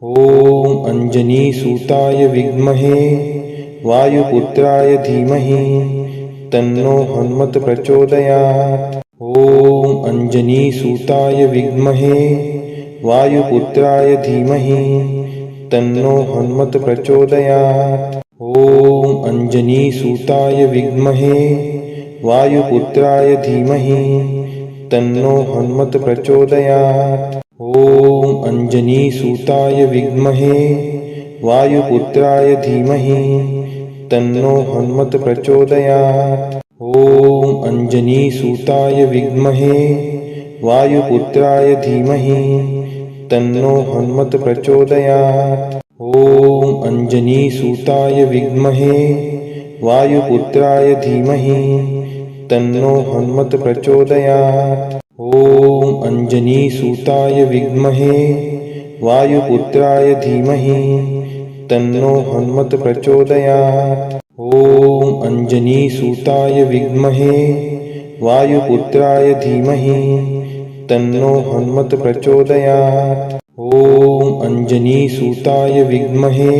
ॐ अंजनीसुताय विद्महे वायुपुत्राय धीमहि तन्नो हनुमत् प्रचोदयात्। ॐ अंजनीसुताय विद्महे वायुपुत्राय धीमहि तन्नो हनुमत् प्रचोदयात्। ॐ अंजनीसुताय विद्महे वायुपुत्राय धीमहि तन्नो हनुमत् प्रचोदयात्। ॐ अंजनीसुताय विद्महे वायुपुत्राय धीमहि तन्नो हनुमत् प्रचोदयात्। ॐ अंजनीसुताय विद्महे वायुपुत्राय धीमहि तन्नो हनुमत् प्रचोदयात्। ॐ अंजनीसुताय विद्महे वायुपुत्राय धीमहि तन्नो हनुमत् प्रचोदयात्। ॐ अंजनीसुताय विद्महे वायुपुत्राय धीमहि तन्नो हनुमत् प्रचोदयात्। ॐ अंजनीसुताय विद्महे वायुपुत्राय धीमहि तन्नो हनुमत् प्रचोदयात्। ॐ अंजनीसुताय विद्महे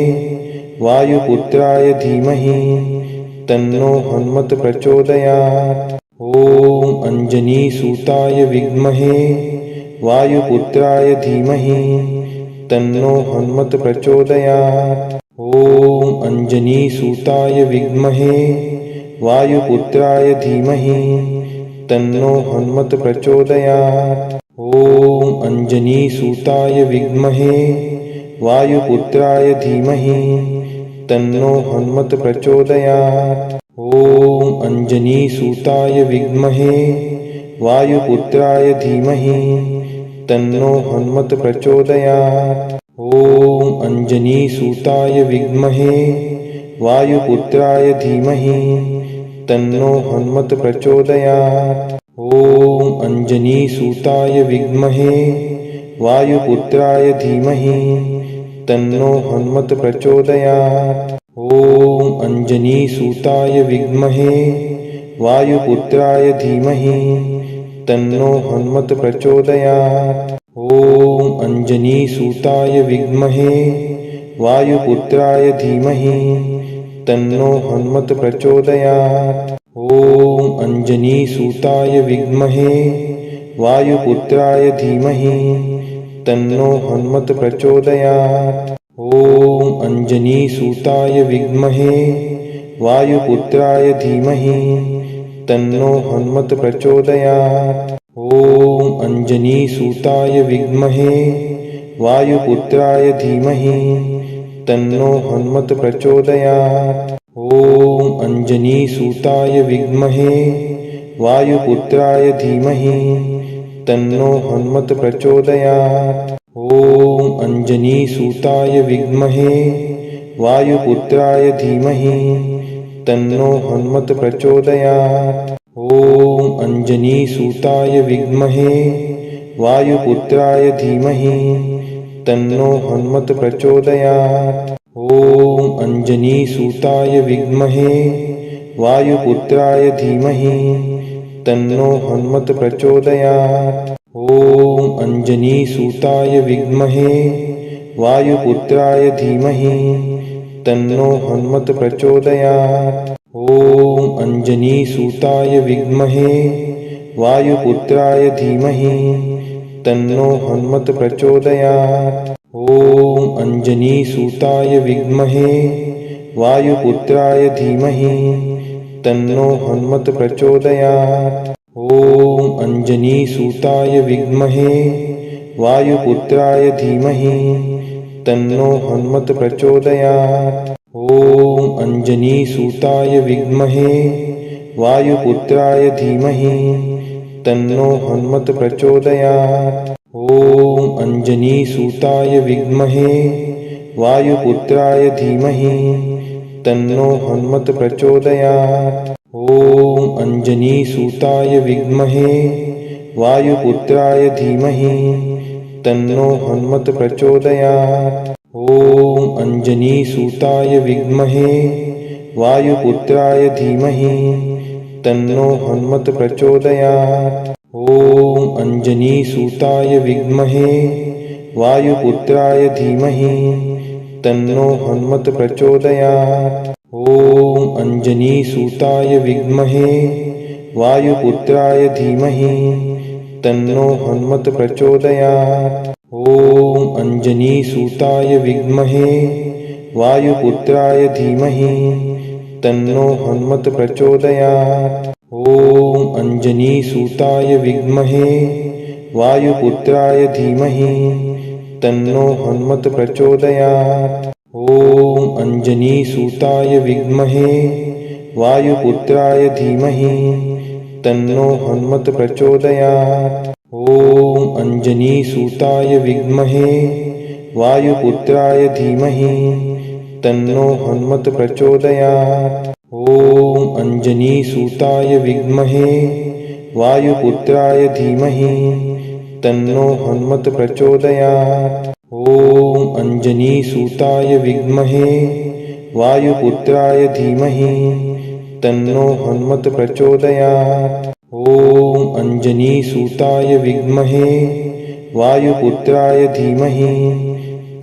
वायुपुत्राय धीमहि तन्नो हनुमत् प्रचोदयात्। ॐ अंजनीसुताय विद्महे वायुपुत्राय धीमहि तन्नो हनुमत् प्रचोदयात्। ॐ अंजनीसुताय विद्महे वायुपुत्राय धीमहि तन्नो हनुमत् प्रचोदयात्। ॐ अंजनीसुताय विद्महे वायुपुत्राय धीमहि तन्नो हनुमत् प्रचोदयात्। ॐ अंजनीसुताय विद्महे वायुपुत्राय धीमहि तन्नो हनुमत् प्रचोदयात्। ॐ अंजनीसुताय विद्महे वायुपुत्राय धीमहि तन्नो हनुमत् प्रचोदयात्। ॐ अंजनीसुताय विद्महे वायुपुत्राय धीमहि तन्नो हनुमत् प्रचोदयात्। ॐ अंजनीसुताय विद्महे वायुपुत्राय धीमहि तन्नो हनुमत् प्रचोदयात्। ॐ अंजनीसुताय विद्महे वायुपुत्राय धीमहि तन्नो हनुमत् प्रचोदयात्। ॐ अंजनीसुताय विद्महे वायुपुत्राय धीमहि तन्नो हनुमत् प्रचोदयात्। ॐ अंजनीसुताय विद्महे वायुपुत्राय धीमहि तन्नो हनुमत् प्रचोदयात्। ॐ अंजनीसुताय विद्महे वायुपुत्राय धीमहि तन्नो हनुमत् प्रचोदयात्। ॐ अंजनीसुताय विद्महे वायुपुत्राय धीमहि तन्नो हनुमत् प्रचोदयात्। ॐ अंजनीसुताय विद्महे वायुपुत्राय धीमहि तन्नो हनुमत् प्रचोदयात्। ॐ अंजनीसुताय विद्महे वायुपुत्राय धीमहि तन्नो हनुमत् प्रचोदयात्। ॐ अंजनीसुताय विद्महे वायुपुत्राय धीमहि तन्नो हनुमत् प्रचोदयात्। ॐ अंजनीसुताय विद्महे वायुपुत्राय धीमहि तन्नो हनुमत् प्रचोदयात्। ॐ अंजनीसुताय विद्महे वायुपुत्राय धीमहि तन्नो हनुमत् प्रचोदयात्। ॐ अंजनीसुताय विद्महे वायुपुत्राय धीमहि तन्नो हनुमत् प्रचोदयात्। ॐ अंजनीसुताय विद्महे वायुपुत्राय धीमहि तन्नो हनुमत् प्रचोदयात्। ॐ अंजनीसुताय विद्महे वायुपुत्राय धीमहि तन्नो हनुमत् प्रचोदयात्। ॐ अंजनीसुताय विद्महे वायुपुत्राय धीमहि तन्नो हनुमत् प्रचोदयात्। ॐ अंजनीसुताय विद्महे वायुपुत्राय धीमहि तन्नो हनुमत् प्रचोदयात्। ॐ अंजनीसुताय विद्महे वायुपुत्राय धीमहि तन्नो हनुमत् प्रचोदयात्। ॐ अंजनीसुताय विद्महे वायुपुत्राय धीमहि तन्नो हनुमत् प्रचोदयात्। ॐ अंजनीसुताय विद्महे वायुपुत्राय धीमहि तन्नो हनुमत् प्रचोदयात्। ॐ अंजनीसुताय विद्महे वायुपुत्राय धीमहि तन्नो हनुमत् प्रचोदयात्। ॐ अंजनीसुताय विद्महे वायुपुत्राय धीमहि तन्नो हनुमत् प्रचोदयात्। ॐ अंजनीसुताय विद्महे वायुपुत्राय धीमहि तन्नो हनुमत् प्रचोदयात्। ॐ अंजनीसुताय विद्महे वायुपुत्राय धीमहि तन्नो हनुमत् प्रचोदयात्। ॐ अंजनीसुताय विद्महे वायुपुत्राय धीमहि तन्नो हनुमत् प्रचोदयात्। ॐ अंजनीसुताय विद्महे वायुपुत्राय धीमहि तन्नो हनुमत् प्रचोदयात्। ॐ अंजनीसुताय विद्महे वायुपुत्राय धीमहि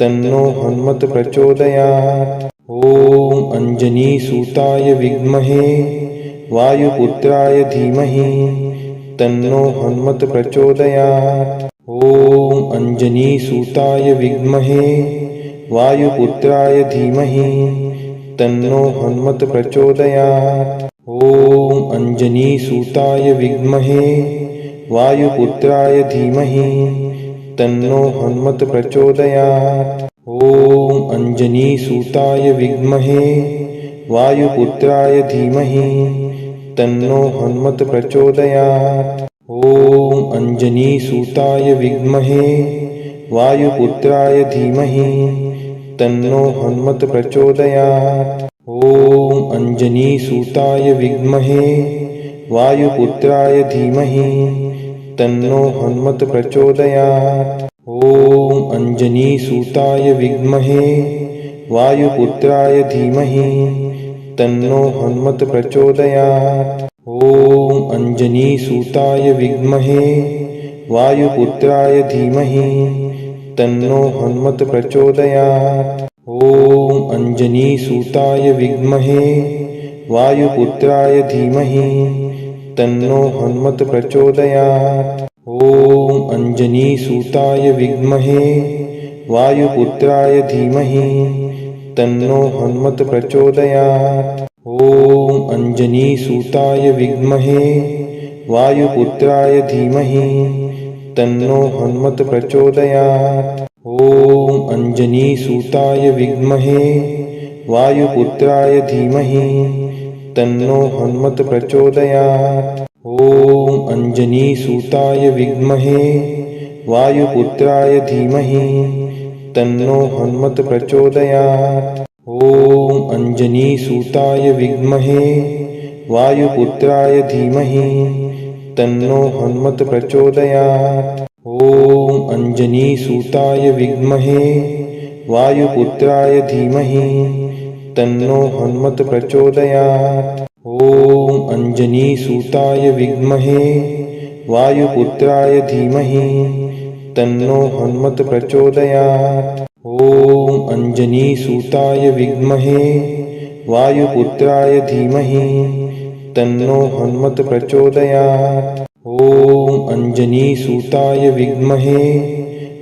तन्नो हनुमत् प्रचोदयात्। ॐ अंजनीसुताय विद्महे वायुपुत्राय धीमहि तन्नो हनुमत् प्रचोदयात्। ॐ अंजनीसुताय विद्महे वायुपुत्राय धीमहि तन्नो हनुमत् प्रचोदयात्। ॐ अंजनीसुताय विद्महे वायुपुत्राय धीमहि तन्नो हनुमत् प्रचोदयात्। ॐ अंजनीसुताय विद्महे वायुपुत्राय धीमहि तन्नो हनुमत् प्रचोदयात्। ॐ अंजनीसुताय विद्महे वायुपुत्राय धीमहि तन्नो हनुमत् प्रचोदयात्। ॐ अंजनीसुताय विद्महे वायुपुत्राय धीमहि तन्नो हनुमत् प्रचोदयात्। ॐ अंजनीसुताय विद्महे वायुपुत्राय धीमहि तन्नो हनुमत् प्रचोदयात्। ॐ अंजनीसुताय विद्महे वायुपुत्राय धीमहि तन्नो हनुमत् प्रचोदयात्। ॐ अंजनीसुताय विद्महे वायुपुत्राय धीमहि तन्नो हनुमत् प्रचोदयात्। ॐ अंजनीसुताय विद्महे वायुपुत्राय धीमहि तन्नो हनुमत् प्रचोदयात्। ॐ अंजनीसुताय विद्महे वायुपुत्राय धीमहि तन्नो हनुमत् प्रचोदयात्। ॐ अंजनीसुताय विद्महे वायुपुत्राय धीमहि तन्नो हनुमत् प्रचोदयात्। ॐ अंजनीसुताय विद्महे वायुपुत्राय धीमहि तन्नो हनुमत् प्रचोदयात्। ॐ अंजनीसुताय विद्महे वायुपुत्राय धीमहि तन्नो हनुमत् प्रचोदयात्। ॐ अंजनीसुताय विद्महे वायुपुत्राय धीमहि तन्नो हनुमत् प्रचोदयात्। ॐ अंजनीसुताय विद्महे वायुपुत्राय धीमहि तन्नो हनुमत् प्रचोदयात्। ॐ अंजनीसुताय विद्महे वायुपुत्राय धीमहि तन्नो हनुमत् प्रचोदयात्। ॐ अंजनीसुताय विद्महे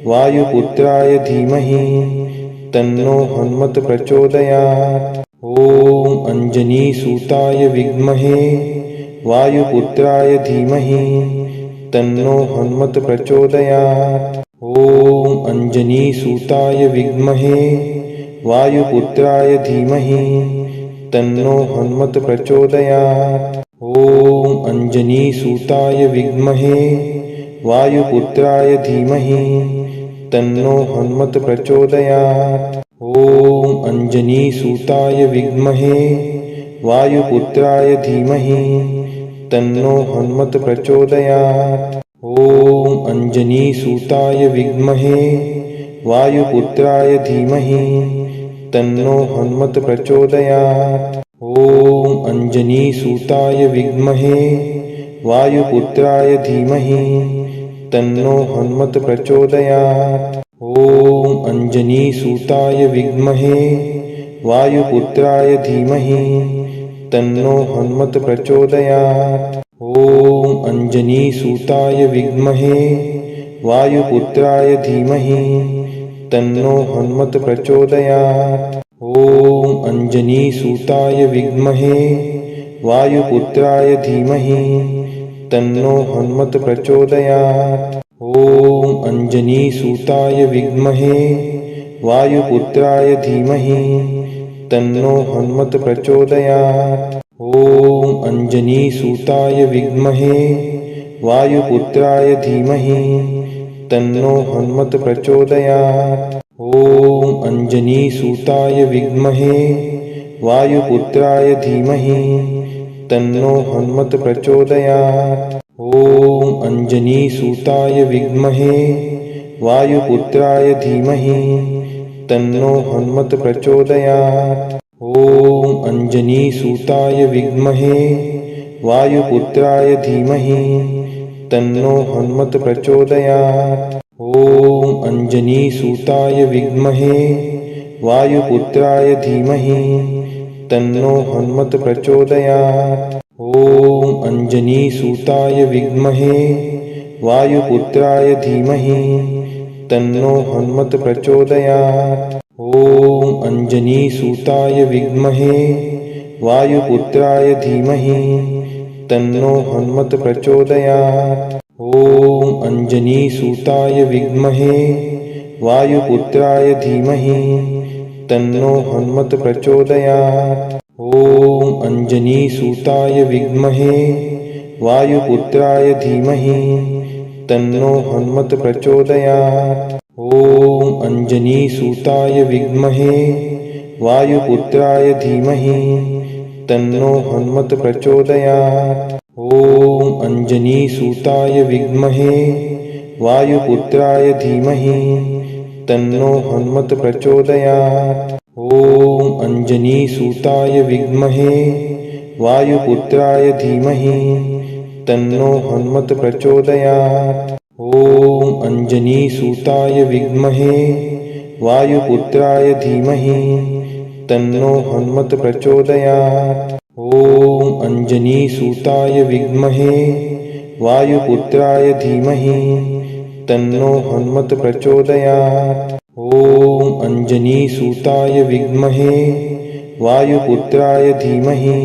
वायुपुत्राय धीमहि तन्नो हनुमत् प्रचोदयात्। ॐ अंजनीसुताय विद्महे वायुपुत्राय धीमहि तन्नो हनुमत् प्रचोदयात्। ॐ अंजनीसुताय विद्महे वायुपुत्राय धीमहि तन्नो हनुमत् प्रचोदयात्। ॐ अंजनीसुताय विद्महे वायुपुत्राय धीमहि तन्नो हनुमत् प्रचोदयात्। ॐ अंजनीसुताय विद्महे वायुपुत्राय धीमहि तन्नो हनुमत् प्रचोदयात्। ॐ अंजनीसुताय विद्महे वायुपुत्राय धीमहि तन्नो हनुमत् प्रचोदयात्। ॐ अंजनीसुताय विद्महे वायुपुत्राय धीमहि तन्नो हनुमत् प्रचोदयात्। ॐ अञ्जनीसुताय विद्महे वायुपुत्राय धीमहि तन्नो हनुमत् प्रचोदयात्। ॐ अञ्जनीसुताय विद्महे वायुपुत्राय धीमहि तन्नो हनुमत् प्रचोदयात्। ॐ अञ्जनीसुताय विद्महे वायुपुत्राय धीमहि तन्नो हनुमत् प्रचोदयात्। ॐ अञ्जनीसुताय विद्महे वायुपुत्राय धीमहि तन्नो हनुमत् प्रचोदयात्। ॐ अञ्जनीसुताय विद्महे वायुपुत्राय धीमहि तन्नो हनुमत् प्रचोदयात्। ॐ अञ्जनीसुताय विद्महे वायुपुत्राय धीमहि तन्नो हनुमत् प्रचोदयात्। ॐ अञ्जनीसुताय विद्महे वायुपुत्राय धीमहि तन्नो हनुमत् प्रचोदयात्। ॐ अञ्जनीसुताय विद्महे वायुपुत्राय धीमहि तन्नो हनुमत् प्रचोदयात्। ॐ अञ्जनीसुताय विद्महे वायुपुत्राय धीमहि तन्नो हनुमत् प्रचोदयात्। ॐ अञ्जनीसुताय विद्महे वायुपुत्राय धीमहि तन्नो हनुमत् प्रचोदयात्। ॐ अञ्जनीसुताय विद्महे वायुपुत्राय धीमहि तन्नो हनुमत् प्रचोदयात्। ॐ अञ्जनीसुताय विद्महे वायुपुत्राय धीमहि तन्नो हनुमत् प्रचोदयात्। ॐ अञ्जनीसुताय विद्महे वायुपुत्राय धीमहि तन्नो हनुमत् प्रचोदयात्। ॐ अञ्जनीसुताय विद्महे वायुपुत्राय धीमहि तन्नो हनुमत् प्रचोदयात्। ॐ अञ्जनीसुताय विद्महे वायुपुत्राय धीमहि तन्नो हनुमत् प्रचोदयात्। ॐ अञ्जनीसुताय विद्महे वायुपुत्राय धीमहि तन्नो हनुमत् प्रचोदयात्। ॐ अञ्जनीसुताय विद्महे वायुपुत्राय धीमहि तन्नो हनुमत् प्रचोदयात्। ॐ अञ्जनीसुताय विद्महे वायुपुत्राय धीमहि तन्नो हनुमत् प्रचोदयात्। ॐ अञ्जनीसुताय विद्महे वायुपुत्राय धीमहि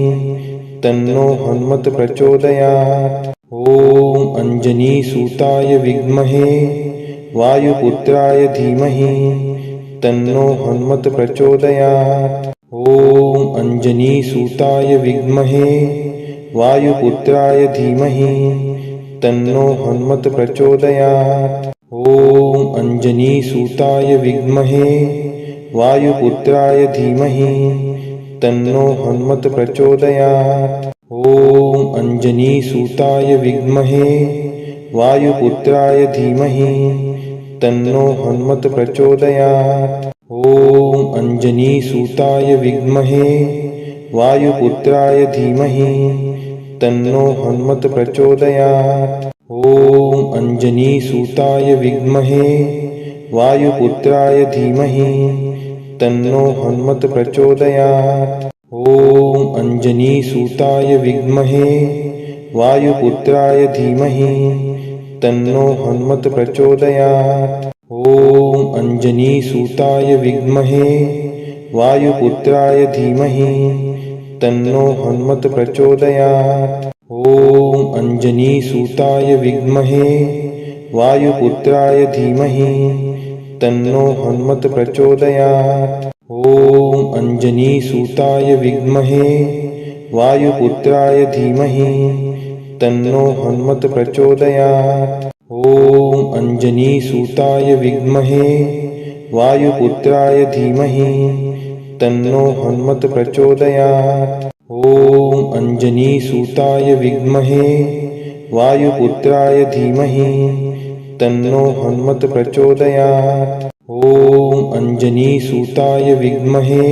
तन्नो हनुमत् प्रचोदयात्। ॐ अञ्जनीसुताय विद्महे वायुपुत्राय धीमहि तन्नो हनुमत् प्रचोदयात्। ॐ अञ्जनीसुताय विद्महे वायुपुत्राय धीमहि तन्नो हनुमत् प्रचोदयात्। ॐ अञ्जनीसुताय विद्महे वायुपुत्राय धीमहि तन्नो हनुमत् प्रचोदयात्। ॐ अञ्जनीसुताय विद्महे वायुपुत्राय धीमहि तन्नो हनुमत् प्रचोदयात्। ॐ अञ्जनीसुताय विद्महे वायुपुत्राय धीमहि तन्नो हनुमत् प्रचोदयात्। ॐ अञ्जनीसुताय विद्महे वायुपुत्राय धीमहि तन्नो हनुमत् प्रचोदयात्। ॐ अञ्जनीसुताय विद्महे वायुपुत्राय धीमहि तन्नो हनुमत् प्रचोदयात्। ॐ अञ्जनीसुताय विद्महे वायुपुत्राय धीमहि तन्नो हनुमत् प्रचोदयात्। ॐ अञ्जनीसुताय विद्महे वायुपुत्राय धीमहि तन्नो हनुमत् प्रचोदयात्। ॐ अञ्जनीसुताय विद्महे वायुपुत्राय धीमहि तन्नो हनुमत् प्रचोदयात्। ॐ अञ्जनीसुताय विद्महे वायुपुत्राय धीमहि तन्नो हनुमत् प्रचोदयात्। ॐ अञ्जनीसुताय विद्महे वायुपुत्राय धीमहि तन्नो हनुमत् प्रचोदयात्। ॐ अञ्जनीसुताय विद्महे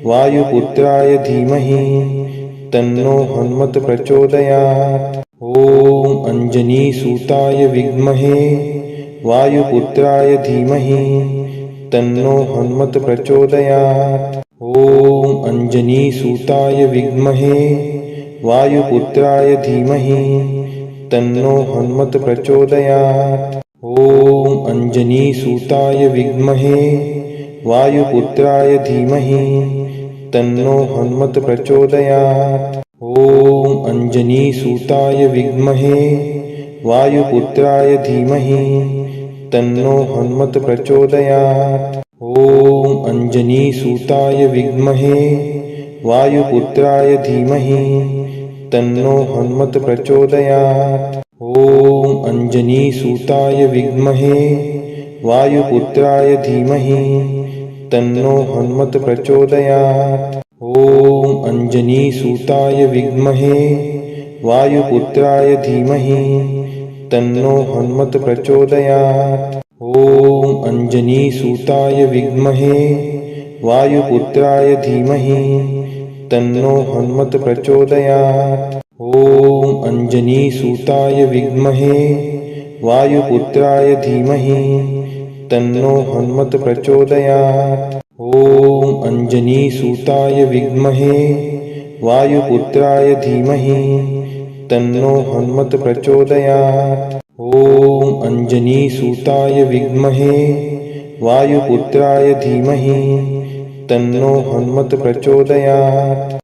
वायुपुत्राय धीमहि तन्नो हनुमत् प्रचोदयात्। ॐ अञ्जनीसुताय विद्महे वायुपुत्राय धीमहि तन्नो हनुमत् प्रचोदयात्। ॐ अञ्जनीसुताय विद्महे वायुपुत्राय धीमहि तन्नो हनुमत् प्रचोदयात्। ॐ अञ्जनीसुताय विद्महे वायुपुत्राय धीमहि तन्नो हनुमत् प्रचोदयात्। ॐ अञ्जनीसुताय विद्महे वायुपुत्राय धीमहि तन्नो हनुमत् प्रचोदयात्। ॐ अञ्जनीसुताय विद्महे वायुपुत्राय धीमहि तन्नो हनुमत् प्रचोदयात्। ॐ अञ्जनीसुताय विद्महे वायुपुत्राय धीमहि तन्नो हनुमत् प्रचोदयात्। ॐ अञ्जनीसुताय विद्महे वायुपुत्राय धीमहि तन्नो हनुमत् प्रचोदयात्। ॐ अञ्जनीसुताय विद्महे वायुपुत्राय धीमहि तन्नो हनुमत् प्रचोदयात्। ॐ अञ्जनीसुताय विद्महे वायुपुत्राय धीमहि तन्नो हनुमत् प्रचोदयात्। ॐ अञ्जनीसुताय विद्महे वायुपुत्राय धीमहि तन्नो हनुमत् प्रचोदयात्। ॐ अञ्जनीसुताय विद्महे वायुपुत्राय धीमहि तन्नो हनुमत् प्रचोदयात्।